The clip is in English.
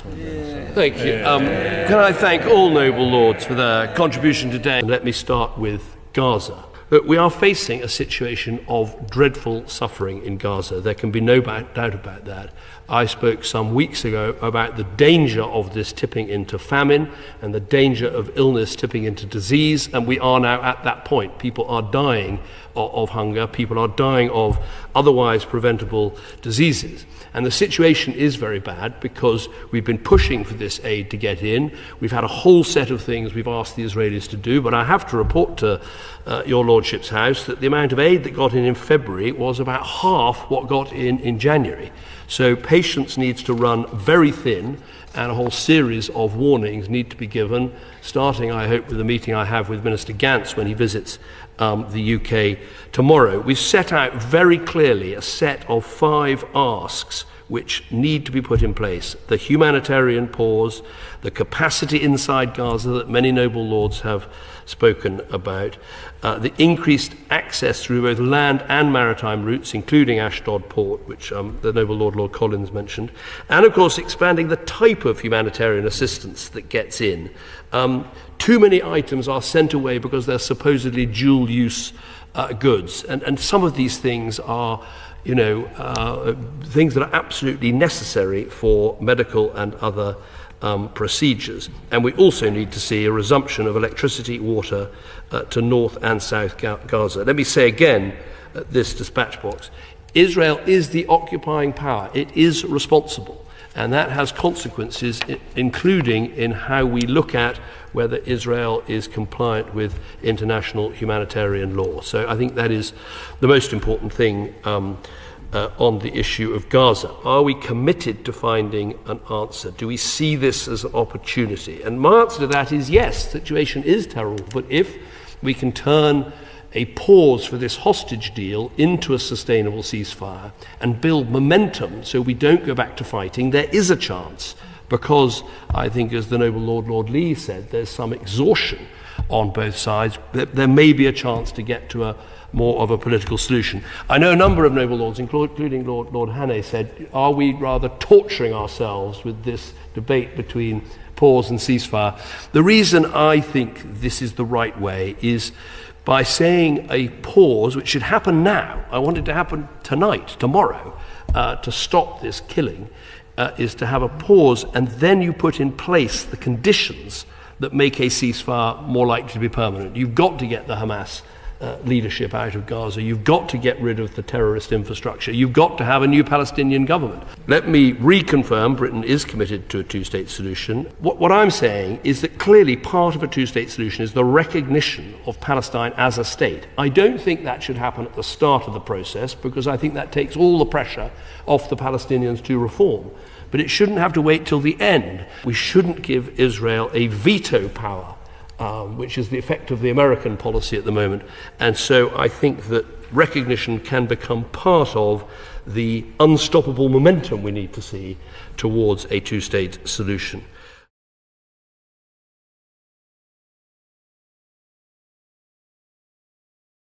Thank you. Can I thank all noble lords for their contribution today? And let me start with Gaza. Look, we are facing a situation of dreadful suffering in Gaza. There can be no doubt about that. I spoke some weeks ago about the danger of this tipping into famine and the danger of illness tipping into disease, and we are now at that point. People are dying of hunger, people are dying of otherwise preventable diseases. And the situation is very bad because we've been pushing for this aid to get in. We've had a whole set of things we've asked the Israelis to do, but I have to report to your Lordship's House that the amount of aid that got in February was about half what got in January. So patience needs to run very thin, and a whole series of warnings need to be given, starting, I hope, with the meeting I have with Minister Gantz when he visits the UK tomorrow. We've set out very clearly a set of 5 asks which need to be put in place. The humanitarian pause, the capacity inside Gaza that many noble lords have spoken about, the increased access through both land and maritime routes, including Ashdod port, which the noble Lord Collins mentioned, and of course expanding the type of humanitarian assistance that gets in. Too many items are sent away because they're supposedly dual-use goods, and some of these things are things that are absolutely necessary for medical and other procedures. And we also need to see a resumption of electricity, water to North and South Gaza. Let me say again at this dispatch box, Israel is the occupying power. It is responsible. And that has consequences, including in how we look at whether Israel is compliant with international humanitarian law. So I think that is the most important thing on the issue of Gaza. Are we committed to finding an answer? Do we see this as an opportunity? And my answer to that is yes, the situation is terrible, but if we can turn a pause for this hostage deal into a sustainable ceasefire and build momentum so we don't go back to fighting, there is a chance, because I think, as the noble Lord Lee said, there's some exhaustion on both sides. There may be a chance to get to a more of a political solution. I know a number of noble lords, including Lord Hannay, said, are we rather torturing ourselves with this debate between pause and ceasefire? The reason I think this is the right way is by saying a pause, which should happen now. I want it to happen tonight, tomorrow, to stop this killing, is to have a pause, and then you put in place the conditions that make a ceasefire more likely to be permanent. You've got to get the Hamas leadership out of Gaza. You've got to get rid of the terrorist infrastructure. You've got to have a new Palestinian government. Let me reconfirm Britain is committed to a two-state solution. What I'm saying is that clearly part of a two-state solution is the recognition of Palestine as a state. I don't think that should happen at the start of the process, because I think that takes all the pressure off the Palestinians to reform. But it shouldn't have to wait till the end. We shouldn't give Israel a veto power, which is the effect of the American policy at the moment. And so I think that recognition can become part of the unstoppable momentum we need to see towards a two-state solution.